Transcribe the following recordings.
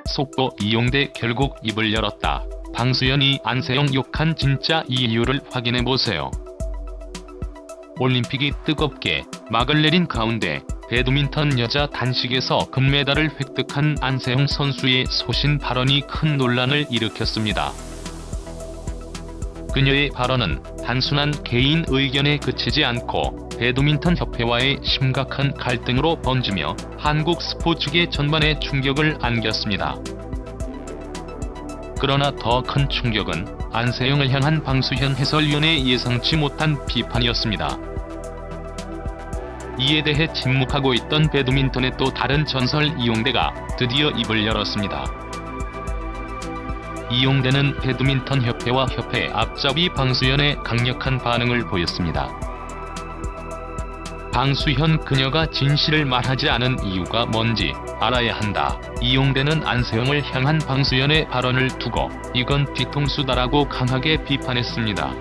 속보 이용대 결국 입을 열었다. 방수현이 안세영 욕한 진짜 이유를 확인해보세요. 올림픽이 뜨겁게 막을 내린 가운데 배드민턴 여자 단식에서 금메달을 획득한 안세영 선수의 소신 발언이 큰 논란을 일으켰습니다. 그녀의 발언은 단순한 개인 의견에 그치지 않고 배드민턴 협회와의 심각한 갈등으로 번지며 한국 스포츠계 전반에 충격을 안겼습니다. 그러나 더 큰 충격은 안세영을 향한 방수현 해설위원의 예상치 못한 비판이었습니다. 이에 대해 침묵하고 있던 배드민턴의 또 다른 전설 이용대가 드디어 입을 열었습니다. 이용대는 배드민턴 협회와 협회 앞잡이 방수현의 강력한 반응을 보였습니다. 방수현 그녀가 진실을 말하지 않은 이유가 뭔지 알아야 한다. 이용대는 안세영을 향한 방수현의 발언을 두고 이건 뒤통수다라고 강하게 비판했습니다.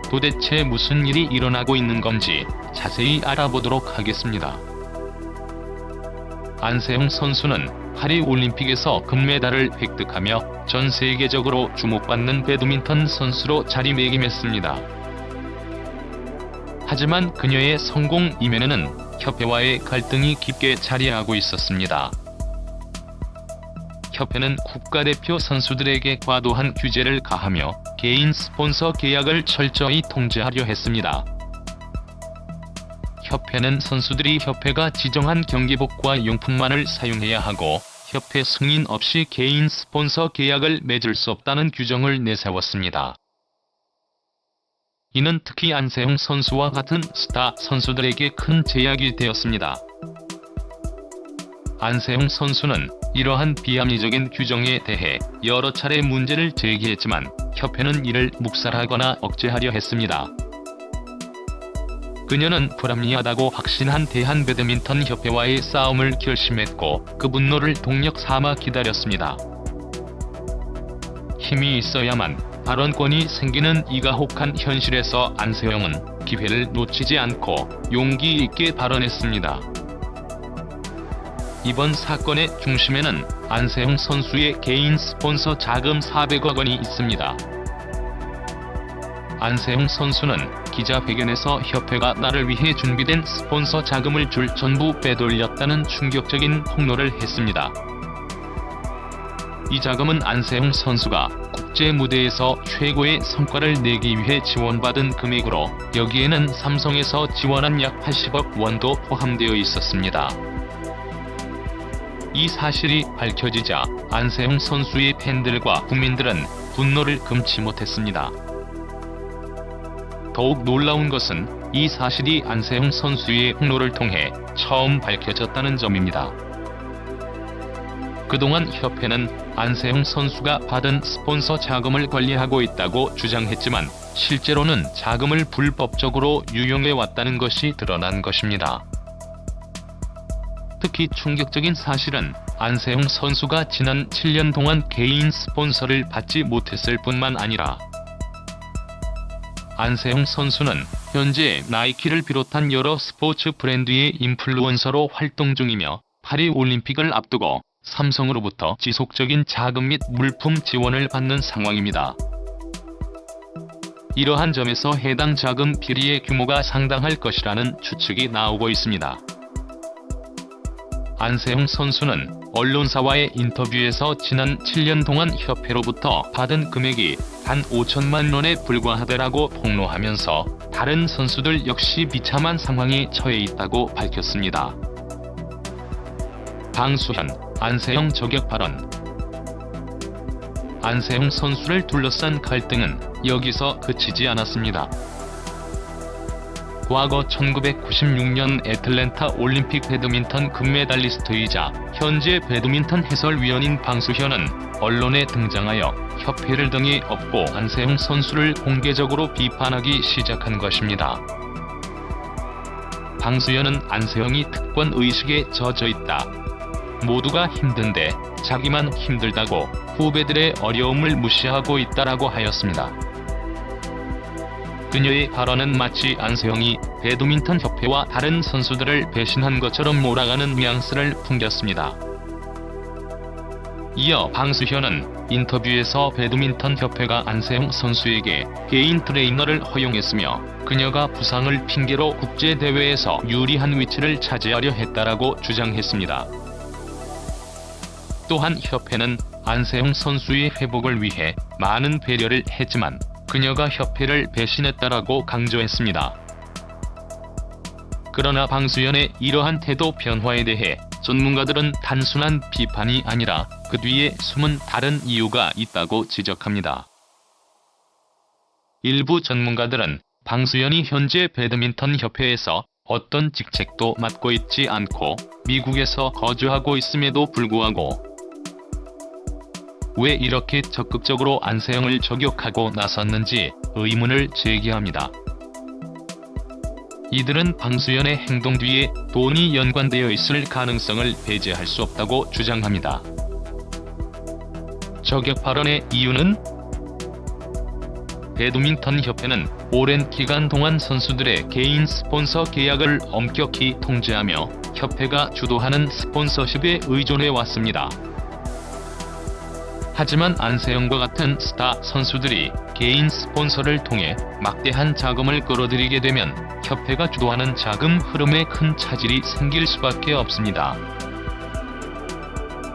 도대체 무슨 일이 일어나고 있는 건지 자세히 알아보도록 하겠습니다. 안세영 선수는 파리올림픽에서 금메달을 획득하며 전 세계적으로 주목받는 배드민턴 선수로 자리매김했습니다. 하지만 그녀의 성공 이면에는 협회와의 갈등이 깊게 자리하고 있었습니다. 협회는 국가대표 선수들에게 과도한 규제를 가하며 개인 스폰서 계약을 철저히 통제하려 했습니다. 협회는 선수들이 협회가 지정한 경기복과 용품만을 사용해야 하고 협회 승인 없이 개인 스폰서 계약을 맺을 수 없다는 규정을 내세웠습니다. 이는 특히 안세영 선수와 같은 스타 선수들에게 큰 제약이 되었습니다. 안세영 선수는 이러한 비합리적인 규정에 대해 여러 차례 문제를 제기했지만 협회는 이를 묵살하거나 억제하려 했습니다. 그녀는 불합리하다고 확신한 대한배드민턴협회와의 싸움을 결심했고 그 분노를 동력 삼아 기다렸습니다. 힘이 있어야만 발언권이 생기는 이 가혹한 현실에서 안세영은 기회를 놓치지 않고 용기 있게 발언했습니다. 이번 사건의 중심에는 안세영 선수의 개인 스폰서 자금 400억 원이 있습니다. 안세영 선수는 기자회견에서 협회가 나를 위해 준비된 스폰서 자금을 전부 빼돌렸다는 충격적인 폭로를 했습니다. 이 자금은 안세영 선수가 국제 무대에서 최고의 성과를 내기 위해 지원받은 금액으로 여기에는 삼성에서 지원한 약 80억 원도 포함되어 있었습니다. 이 사실이 밝혀지자 안세영 선수의 팬들과 국민들은 분노를 금치 못했습니다. 더욱 놀라운 것은 이 사실이 안세영 선수의 폭로를 통해 처음 밝혀졌다는 점입니다. 그동안 협회는 안세영 선수가 받은 스폰서 자금을 관리하고 있다고 주장했지만 실제로는 자금을 불법적으로 유용해왔다는 것이 드러난 것입니다. 특히 충격적인 사실은 안세영 선수가 지난 7년 동안 개인 스폰서를 받지 못했을 뿐만 아니라 안세영 선수는 현재 나이키를 비롯한 여러 스포츠 브랜드의 인플루언서로 활동 중이며 파리올림픽을 앞두고 삼성으로부터 지속적인 자금 및 물품 지원을 받는 상황입니다. 이러한 점에서 해당 자금 비리의 규모가 상당할 것이라는 추측이 나오고 있습니다. 안세영 선수는 언론사와의 인터뷰에서 지난 7년 동안 협회로부터 받은 금액이 단 5천만 원에 불과하다라고 폭로하면서 다른 선수들 역시 비참한 상황에 처해 있다고 밝혔습니다. 방수현, 안세영 저격 발언. 안세영 선수를 둘러싼 갈등은 여기서 그치지 않았습니다. 과거 1996년 애틀랜타 올림픽 배드민턴 금메달리스트이자 현재 배드민턴 해설위원인 방수현은 언론에 등장하여 협회를 등에 업고 안세영 선수를 공개적으로 비판하기 시작한 것입니다. 방수현은 안세영이 특권 의식에 젖어 있다. 모두가 힘든데 자기만 힘들다고 후배들의 어려움을 무시하고 있다라고 하였습니다. 그녀의 발언은 마치 안세영이 배드민턴 협회와 다른 선수들을 배신한 것처럼 몰아가는 뉘앙스를 풍겼습니다. 이어 방수현은 인터뷰에서 배드민턴 협회가 안세영 선수에게 개인 트레이너를 허용했으며 그녀가 부상을 핑계로 국제대회에서 유리한 위치를 차지하려 했다라고 주장했습니다. 또한 협회는 안세영 선수의 회복을 위해 많은 배려를 했지만 그녀가 협회를 배신했다라고 강조했습니다. 그러나 방수현의 이러한 태도 변화에 대해 전문가들은 단순한 비판이 아니라 그 뒤에 숨은 다른 이유가 있다고 지적합니다. 일부 전문가들은 방수현이 현재 배드민턴 협회에서 어떤 직책도 맡고 있지 않고 미국에서 거주하고 있음에도 불구하고 왜 이렇게 적극적으로 안세영을 저격하고 나섰는지 의문을 제기합니다. 이들은 방수현의 행동 뒤에 돈이 연관되어 있을 가능성을 배제할 수 없다고 주장합니다. 저격 발언의 이유는 배드민턴 협회는 오랜 기간 동안 선수들의 개인 스폰서 계약을 엄격히 통제하며 협회가 주도하는 스폰서십에 의존해 왔습니다. 하지만 안세영과 같은 스타 선수들이 개인 스폰서를 통해 막대한 자금을 끌어들이게 되면 협회가 주도하는 자금 흐름에 큰 차질이 생길 수밖에 없습니다.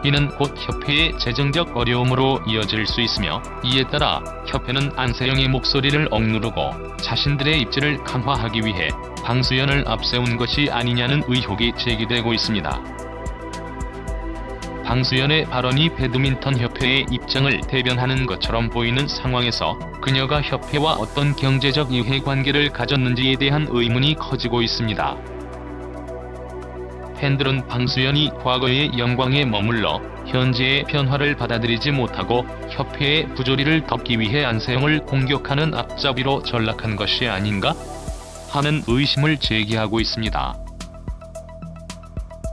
이는 곧 협회의 재정적 어려움으로 이어질 수 있으며 이에 따라 협회는 안세영의 목소리를 억누르고 자신들의 입지를 강화하기 위해 방수현을 앞세운 것이 아니냐는 의혹이 제기되고 있습니다. 방수현의 발언이 배드민턴 협회의 입장을 대변하는 것처럼 보이는 상황에서 그녀가 협회와 어떤 경제적 이해관계를 가졌는지에 대한 의문이 커지고 있습니다. 팬들은 방수현이 과거의 영광에 머물러 현재의 변화를 받아들이지 못하고 협회의 부조리를 덮기 위해 안세영을 공격하는 앞잡이로 전락한 것이 아닌가 하는 의심을 제기하고 있습니다.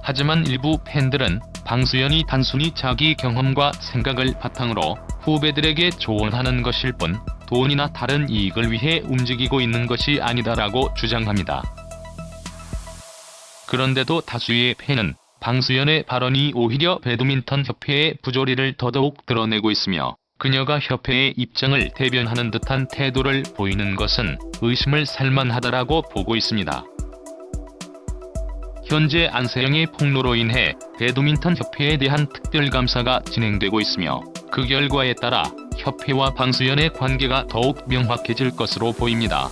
하지만 일부 팬들은 방수현이 단순히 자기 경험과 생각을 바탕으로 후배들에게 조언하는 것일 뿐 돈이나 다른 이익을 위해 움직이고 있는 것이 아니다라고 주장합니다. 그런데도 다수의 팬은 방수현의 발언이 오히려 배드민턴 협회의 부조리를 더더욱 드러내고 있으며 그녀가 협회의 입장을 대변하는 듯한 태도를 보이는 것은 의심을 살만하다라고 보고 있습니다. 현재 안세영의 폭로로 인해 배드민턴 협회에 대한 특별감사가 진행되고 있으며 그 결과에 따라 협회와 방수현의 관계가 더욱 명확해질 것으로 보입니다.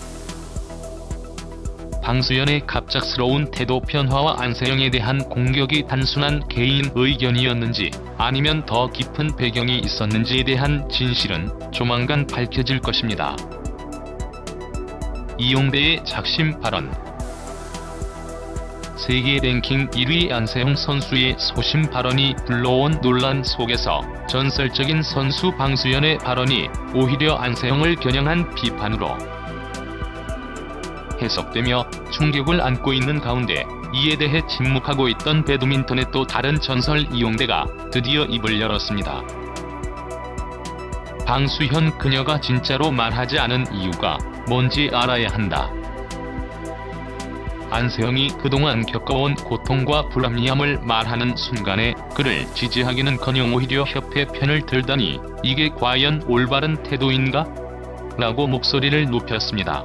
방수현의 갑작스러운 태도 변화와 안세영에 대한 공격이 단순한 개인 의견이었는지 아니면 더 깊은 배경이 있었는지에 대한 진실은 조만간 밝혀질 것입니다. 이용대의 작심 발언. 세계 랭킹 1위 안세영 선수의 소심 발언이 불러온 논란 속에서 전설적인 선수 방수현의 발언이 오히려 안세영을 겨냥한 비판으로 해석되며 충격을 안고 있는 가운데 이에 대해 침묵하고 있던 배드민턴의 또 다른 전설 이용대가 드디어 입을 열었습니다. 방수현 그녀가 진짜로 말하지 않은 이유가 뭔지 알아야 한다. 안세영이 그동안 겪어온 고통과 불합리함을 말하는 순간에 그를 지지하기는커녕 오히려 협회 편을 들다니 이게 과연 올바른 태도인가? 라고 목소리를 높였습니다.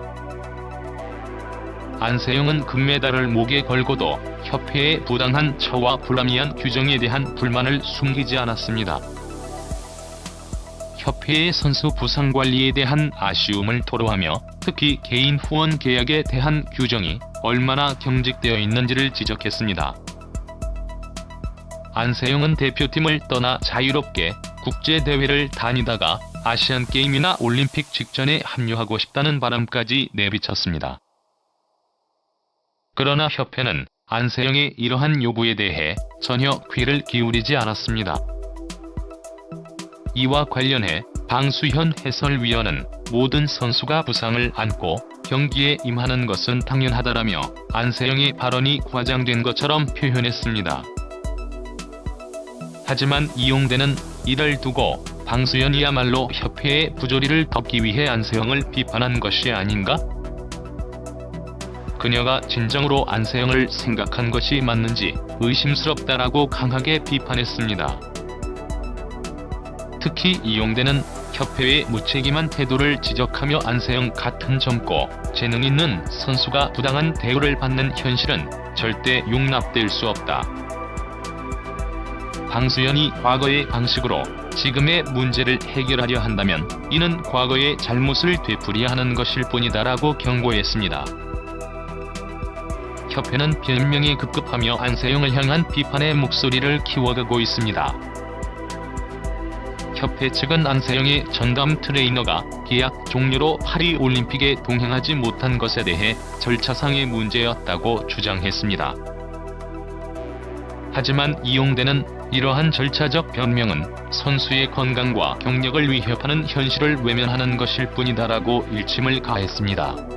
안세영은 금메달을 목에 걸고도 협회의 부당한 처와 불합리한 규정에 대한 불만을 숨기지 않았습니다. 협회의 선수 부상 관리에 대한 아쉬움을 토로하며 특히 개인 후원 계약에 대한 규정이 얼마나 경직되어 있는지를 지적했습니다. 안세영은 대표팀을 떠나 자유롭게 국제대회를 다니다가 아시안게임이나 올림픽 직전에 합류하고 싶다는 바람까지 내비쳤습니다. 그러나 협회는 안세영의 이러한 요구에 대해 전혀 귀를 기울이지 않았습니다. 이와 관련해 방수현 해설위원은 모든 선수가 부상을 안고 경기에 임하는 것은 당연하다라며 안세영의 발언이 과장된 것처럼 표현했습니다. 하지만 이용대는 이를 두고 방수현이야말로 협회의 부조리를 덮기 위해 안세영을 비판한 것이 아닌가? 그녀가 진정으로 안세영을 생각한 것이 맞는지 의심스럽다라고 강하게 비판했습니다. 특히 이용대는 협회의 무책임한 태도를 지적하며 안세영 같은 젊고 재능 있는 선수가 부당한 대우를 받는 현실은 절대 용납될 수 없다. 방수연이 과거의 방식으로 지금의 문제를 해결하려 한다면 이는 과거의 잘못을 되풀이하는 것일 뿐이다라고 경고했습니다. 협회는 변명에 급급하며 안세영을 향한 비판의 목소리를 키워가고 있습니다. 협회 측은 안세영의 전담 트레이너가 계약 종료로 파리 올림픽에 동행하지 못한 것에 대해 절차상의 문제였다고 주장했습니다. 하지만 이용대는 이러한 절차적 변명은 선수의 건강과 경력을 위협하는 현실을 외면하는 것일 뿐이다라고 일침을 가했습니다.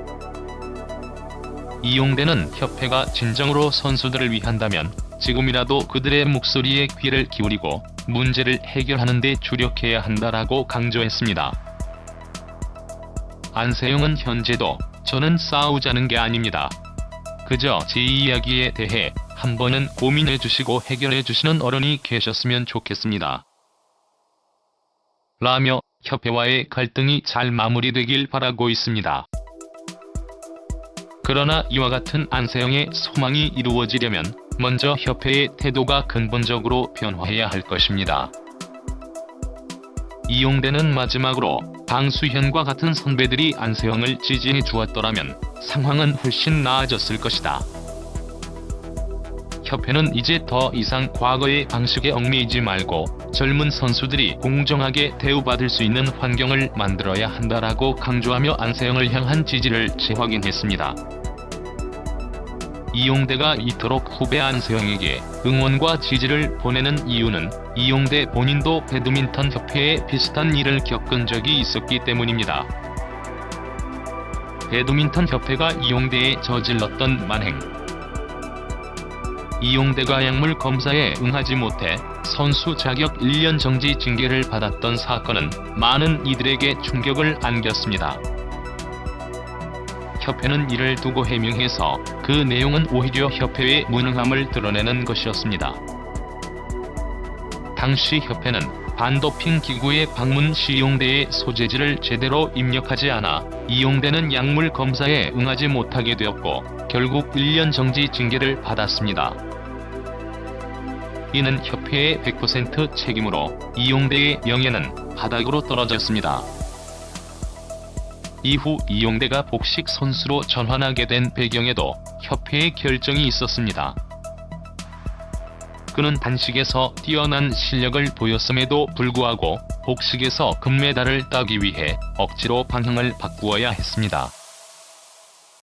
이용대는 협회가 진정으로 선수들을 위한다면 지금이라도 그들의 목소리에 귀를 기울이고 문제를 해결하는 데 주력해야 한다라고 강조했습니다. 안세영은 현재도 "저는 싸우자는 게 아닙니다. 그저 제 이야기에 대해 한 번은 고민해주시고 해결해주시는 어른이 계셨으면 좋겠습니다. 라며 협회와의 갈등이 잘 마무리되길 바라고 있습니다. 그러나 이와 같은 안세영의 소망이 이루어지려면 먼저 협회의 태도가 근본적으로 변화해야 할 것입니다. 이용대는 마지막으로 방수현과 같은 선배들이 안세영을 지지해 주었더라면 상황은 훨씬 나아졌을 것이다. 협회는 이제 더 이상 과거의 방식에 얽매이지 말고 젊은 선수들이 공정하게 대우받을 수 있는 환경을 만들어야 한다라고 강조하며 안세영을 향한 지지를 재확인했습니다. 이용대가 이토록 후배 안세영에게 응원과 지지를 보내는 이유는 이용대 본인도 배드민턴 협회에 비슷한 일을 겪은 적이 있었기 때문입니다. 배드민턴 협회가 이용대에 저질렀던 만행. 이용대가 약물 검사에 응하지 못해 선수 자격 1년 정지 징계를 받았던 사건은 많은 이들에게 충격을 안겼습니다. 협회는 이를 두고 해명해서 그 내용은 오히려 협회의 무능함을 드러내는 것이었습니다. 당시 협회는 반도핑 기구의 방문 시 이용대의 소재지를 제대로 입력하지 않아 이용대는 약물 검사에 응하지 못하게 되었고 결국 1년 정지 징계를 받았습니다. 이는 협회의 100% 책임으로 이용대의 명예는 바닥으로 떨어졌습니다. 이후 이용대가 복식 선수로 전환하게 된 배경에도 협회의 결정이 있었습니다. 그는 단식에서 뛰어난 실력을 보였음에도 불구하고 복식에서 금메달을 따기 위해 억지로 방향을 바꾸어야 했습니다.